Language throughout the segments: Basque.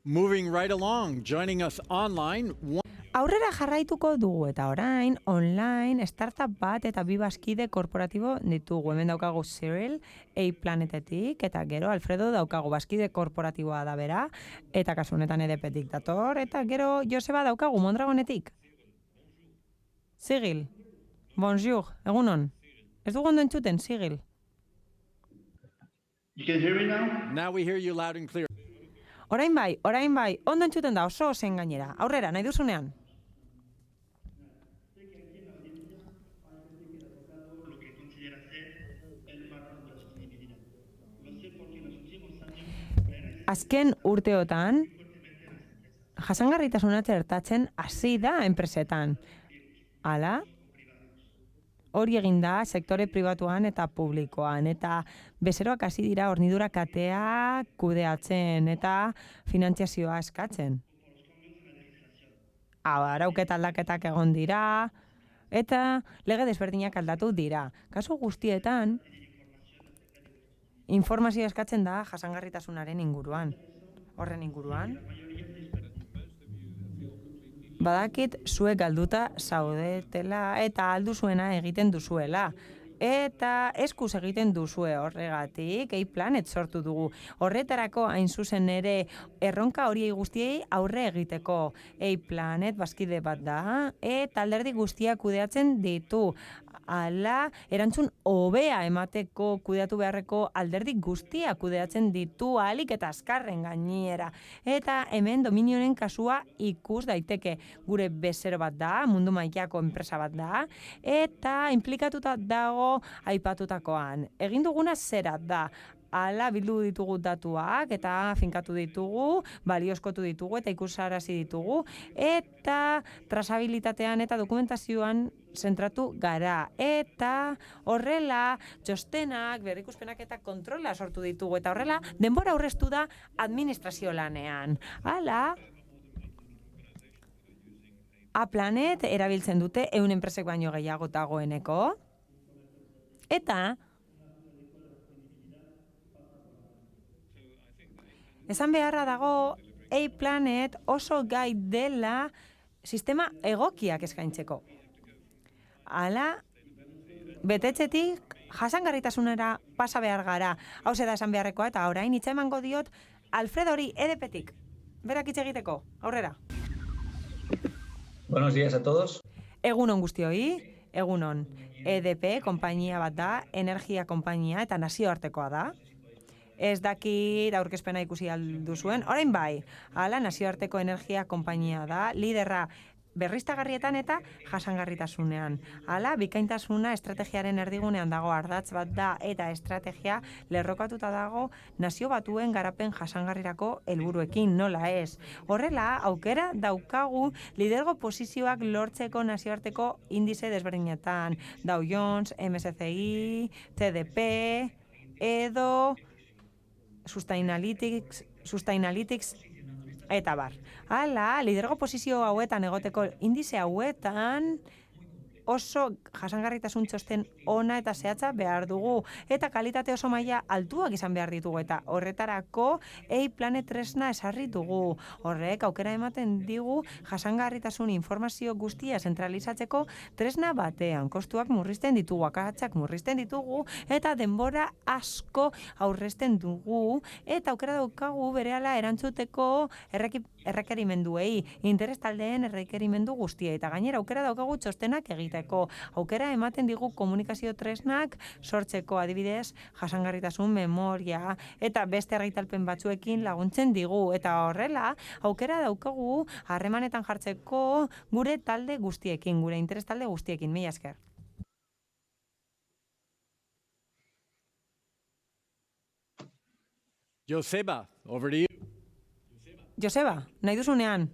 Moving right along, joining us online. Aurrera jarraituko dugu eta orain, online, startup bat eta bi bazkide korporatibo ditugu. Hemen daukagu Cyril, A-Planetetik, eta gero Alfredo daukagu bazkide korporatiboa da bera, eta kasu honetan EDP-tik dator, eta gero Joseba daukagu Mondragonetik. Cyril, bonjour, egunon. Ez dugu ondo entzuten, Cyril. You can hear me now? Now we hear you loud and clear. Orain bai, ondo entzuten da, oso zen gainera. Aurrera, nahi duzunean. Azken urteotan, jasangarritasuna txertatzen hasi da enpresetan. Hala, hori egin da sektore pribatuan eta publikoan, eta bezeroak hasi dira hornidura katea kudeatzen eta finantziazioa eskatzen. Arauketa aldaketak egon dira, eta lege desberdinak aldatu dira. Kasu guztietan, informazioa eskatzen da jasangarritasunaren inguruan. Horren inguruan, badakit zuek galduta zaudetela eta alduzuena egiten duzuela. Eta eskuz egiten duzue horregatik, A-Planet sortu dugu. Horretarako hain zuzen ere erronka horiei guztiei aurre egiteko. A-Planet bazkide bat da, eta alderdi guztiak kudeatzen ditu. Hala, erantzun hobea emateko kudeatu beharreko alderdi guztiak kudeatzen ditu ahalik eta azkarren gainera. Eta hemen Dominionen kasua ikus daiteke. Gure bezero bat da, mundu mailako enpresa bat da, eta implikatuta dago aipatutakoan. Egin duguna zera da. Hala bildu ditugu datuak eta finkatu ditugu, balioskotu ditugu eta ikusarazi ditugu, eta trazabilitatean eta dokumentazioan zentratu gara. Eta horrela txostenak, berrikuspenak eta kontrola sortu ditugu. Eta horrela denbora aurreztu da administrazio lanean. Hala, A-Planet erabiltzen dute 100 enpresek baino gehiago dagoeneko. Eta esan beharra dago A-Planet oso gai dela sistema egokiak eskaintzeko. Hala, betetxetik jasangarritasunera pasa behar gara. Hau da esan beharrekoa eta orain hitza emango diot Alfredori EDP-tik. Berak hitz egiteko, aurrera. Buenos días a todos. Egunon guztioi, egunon. EDP konpainia bat da, energia konpainia eta nazioartekoa da. Ez dakit aurkezpena ikusi alduzuen, orain bai. Hala, nazioarteko energia konpainia da, liderra berriztagarrietan eta jasangarritasunean. Hala, bikaintasuna estrategiaren erdigunean dago ardatz bat da eta estrategia lerrokatuta dago nazio batuen garapen jasangarrirako helburuekin, nola ez. Horrela, aukera daukagu lidergo posizioak lortzeko nazioarteko indize desberdinetan. Dow Jones, MSCI, CDP, edo Sustainalytics, eta bar. Hala, lidergo posizio hauetan egoteko indize hauetan oso jasangarritasun txosten ona eta zehatza behar dugu. Eta kalitate oso maila altuak izan behar ditugu. Eta horretarako A-Planet tresna esarri dugu. Horrek aukera ematen digu jasangarritasun informazio guztia zentralizatzeko tresna batean. Kostuak murrizten ditugu, akatsak murrizten ditugu, eta denbora asko aurrezten dugu. Eta aukera daukagu berehala erantzuteko errekerimenduei, interes taldeen errekerimendu guztia. Eta gainera aukera daukagu txostenak egite. Aukera ematen digu komunikazio tresnak sortzeko, adibidez, jasangarritasun, memoria eta beste argitalpen batzuekin laguntzen digu. Eta horrela, aukera daukagu harremanetan jartzeko gure talde guztiekin, gure interes talde guztiekin. Mila esker. Joseba, over to you. Joseba, nahi duzunean.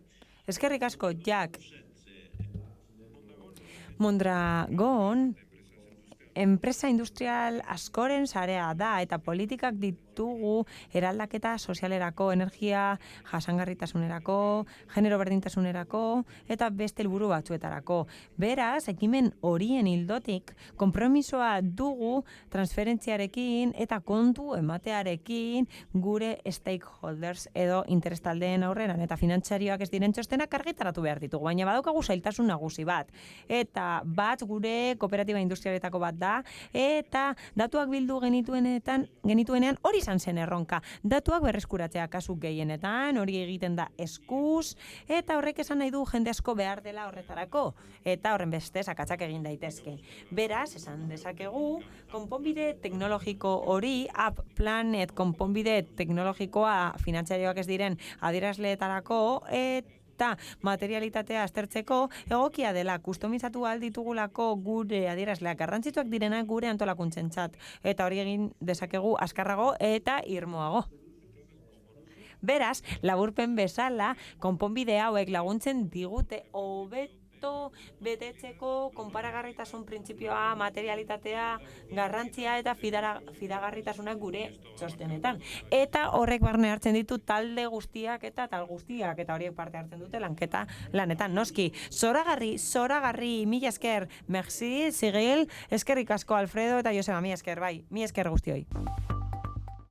Eskerrik asko, Jack. Mondragon enpresa industrial askoren sarea da eta politikak ditugu eraldaketa sozialerako, energia jasangarritasunerako, genero berdintasunerako eta beste helburu batzuetarako. Beraz, ekimen horien ildotik konpromisoa dugu transferentziarekin eta kontu ematearekin gure stakeholders edo interestaldeen aurreran eta finantzarioak ez diren txostenak argitaratu behar ditugu, baina badaukagu zailtasun nagusi bat. Eta bat gure kooperatiba industrialetako bat da, eta datuak bildu genituenean hori izan zen erronka. Datuak berreskuratzea kasu gehienetan, hori egiten da eskuz, eta horrek esan nahi du jende asko behar dela horretarako, eta horren beste akatsak egin daitezke. Beraz, esan dezakegu, konponbide teknologiko hori, App Planet konponbide teknologikoa finantzarioak ez diren adierazleetarako, eta materialitatea aztertzeko egokia dela, kustomizatu ahal ditugulako gure adierazleak garrantzitsuak direnak gure antolakuntzentzat, eta hori egin dezakegu azkarrago eta irmoago. Beraz, laburpen bezala, konponbide hauek laguntzen digute hobeto betetzeko konparagarritasun printzipioa, materialitatea, garrantzia eta fidagarritasunak gure txostenetan. Eta horrek barne hartzen ditu talde guztiak eta tal guztiak, eta horiek parte hartzen dute lanetan. Noski, zoragarri, mila esker, merci, Sigil, eskerrik asko Alfredo eta Joseba, mila esker, bai, mila esker guztioi.